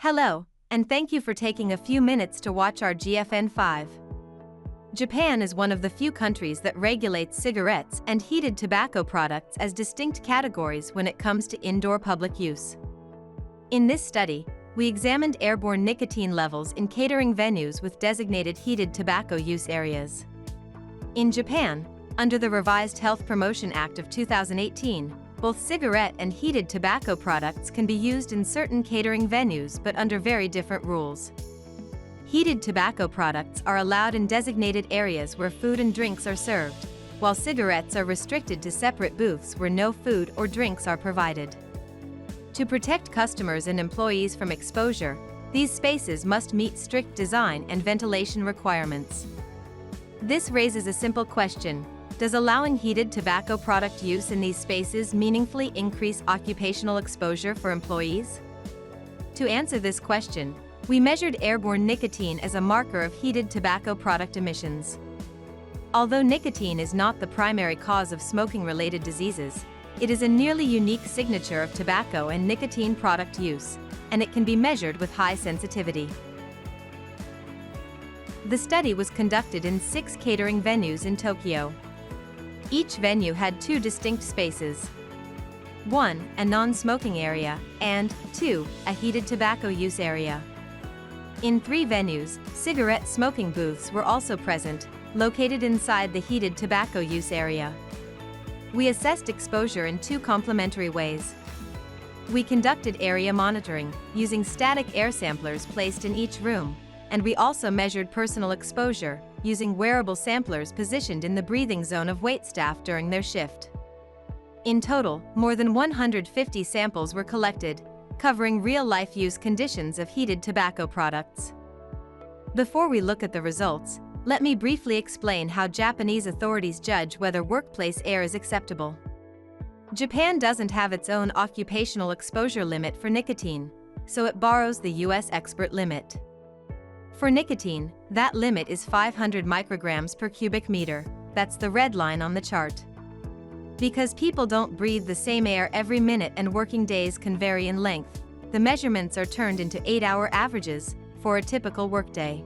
Hello, and thank you for taking a few minutes to watch our GFN5. Japan is one of the few countries that regulates cigarettes and heated tobacco products as distinct categories when it comes to indoor public use. In this study, we examined airborne nicotine levels in catering venues with designated heated tobacco use areas. In Japan, under the Revised Health Promotion Act of 2018, both cigarette and heated tobacco products can be used in certain catering venues but under very different rules. Heated tobacco products are allowed in designated areas where food and drinks are served, while cigarettes are restricted to separate booths where no food or drinks are provided. To protect customers and employees from exposure, these spaces must meet strict design and ventilation requirements. This raises a simple question: does allowing heated tobacco product use in these spaces meaningfully increase occupational exposure for employees? To answer this question, we measured airborne nicotine as a marker of heated tobacco product emissions. Although nicotine is not the primary cause of smoking-related diseases, it is a nearly unique signature of tobacco and nicotine product use, and it can be measured with high sensitivity. The study was conducted in 6 catering venues in Tokyo. Each venue had 2 distinct spaces. 1, a non-smoking area, and 2, a heated tobacco use area. In 3 venues, cigarette smoking booths were also present, located inside the heated tobacco use area. We assessed exposure in 2 complementary ways. We conducted area monitoring, using static air samplers placed in each room, and we also measured personal exposure, using wearable samplers positioned in the breathing zone of waitstaff during their shift. In total, more than 150 samples were collected, covering real-life use conditions of heated tobacco products. Before we look at the results, let me briefly explain how Japanese authorities judge whether workplace air is acceptable. Japan doesn't have its own occupational exposure limit for nicotine, so it borrows the US expert limit. For nicotine, that limit is 500 micrograms per cubic meter. That's the red line on the chart. Because people don't breathe the same air every minute and working days can vary in length, the measurements are turned into 8-hour averages for a typical workday.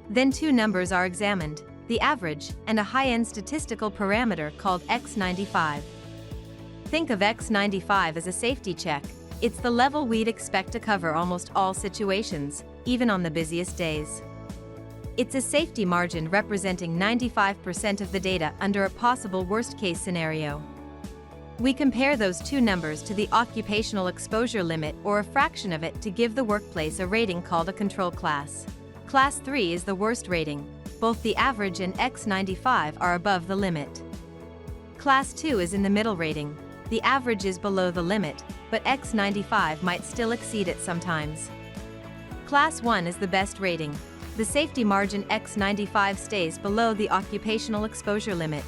Then 2 numbers are examined, the average and a high-end statistical parameter called X95. Think of X95 as a safety check. It's the level we'd expect to cover almost all situations, even on the busiest days. It's a safety margin representing 95% of the data under a possible worst-case scenario. We compare those 2 numbers to the occupational exposure limit or a fraction of it to give the workplace a rating called a control class. Class 3 is the worst rating. Both the average and X95 are above the limit. Class 2 is in the middle rating. The average is below the limit, but X95 might still exceed it sometimes. Class 1 is the best rating. The safety margin X95 stays below the occupational exposure limit.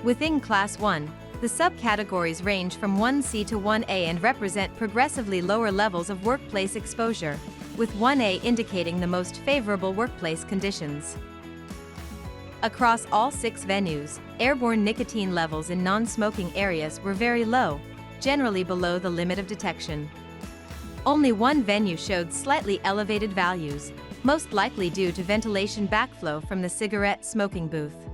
Within Class 1, the subcategories range from 1C to 1A and represent progressively lower levels of workplace exposure, with 1A indicating the most favorable workplace conditions. Across all 6 venues, airborne nicotine levels in non-smoking areas were very low, generally below the limit of detection. Only 1 venue showed slightly elevated values, most likely due to ventilation backflow from the cigarette smoking booth.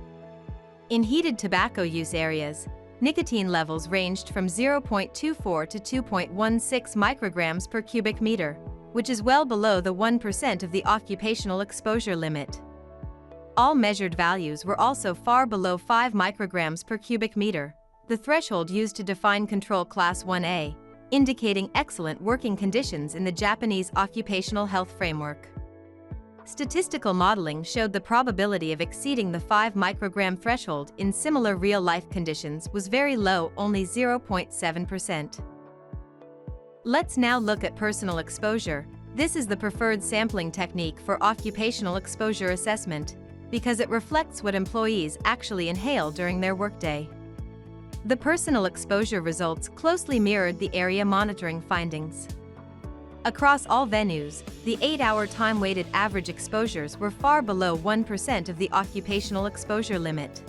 In heated tobacco use areas, nicotine levels ranged from 0.24 to 2.16 micrograms per cubic meter, which is well below the 1% of the occupational exposure limit. All measured values were also far below 5 micrograms per cubic meter, the threshold used to define control class 1A, indicating excellent working conditions in the Japanese occupational health framework. Statistical modeling showed the probability of exceeding the 5 microgram threshold in similar real-life conditions was very low, only 0.7%. Let's now look at personal exposure. This is the preferred sampling technique for occupational exposure assessment, because it reflects what employees actually inhale during their workday. The personal exposure results closely mirrored the area monitoring findings. Across all venues, the 8-hour time-weighted average exposures were far below 1% of the occupational exposure limit.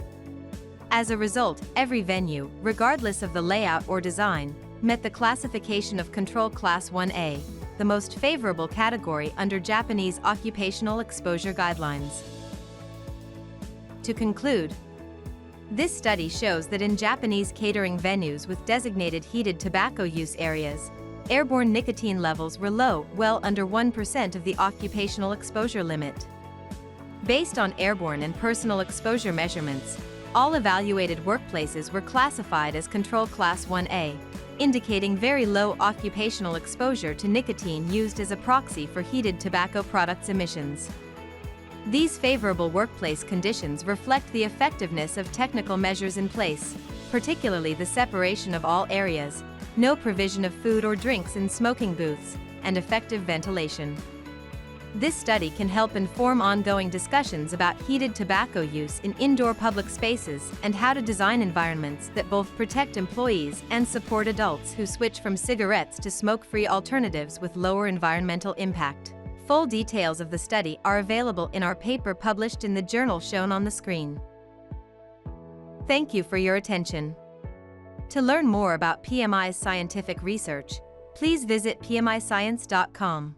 As a result, every venue, regardless of the layout or design, met the classification of Control Class 1A, the most favorable category under Japanese occupational exposure guidelines. To conclude, this study shows that in Japanese catering venues with designated heated tobacco use areas, airborne nicotine levels were low, well under 1% of the occupational exposure limit. Based on airborne and personal exposure measurements, all evaluated workplaces were classified as Control Class 1A, indicating very low occupational exposure to nicotine used as a proxy for heated tobacco products emissions. These favorable workplace conditions reflect the effectiveness of technical measures in place, particularly the separation of all areas, no provision of food or drinks in smoking booths, and effective ventilation. This study can help inform ongoing discussions about heated tobacco use in indoor public spaces and how to design environments that both protect employees and support adults who switch from cigarettes to smoke-free alternatives with lower environmental impact. Full details of the study are available in our paper published in the journal shown on the screen. Thank you for your attention. To learn more about PMI's scientific research, please visit pmiscience.com.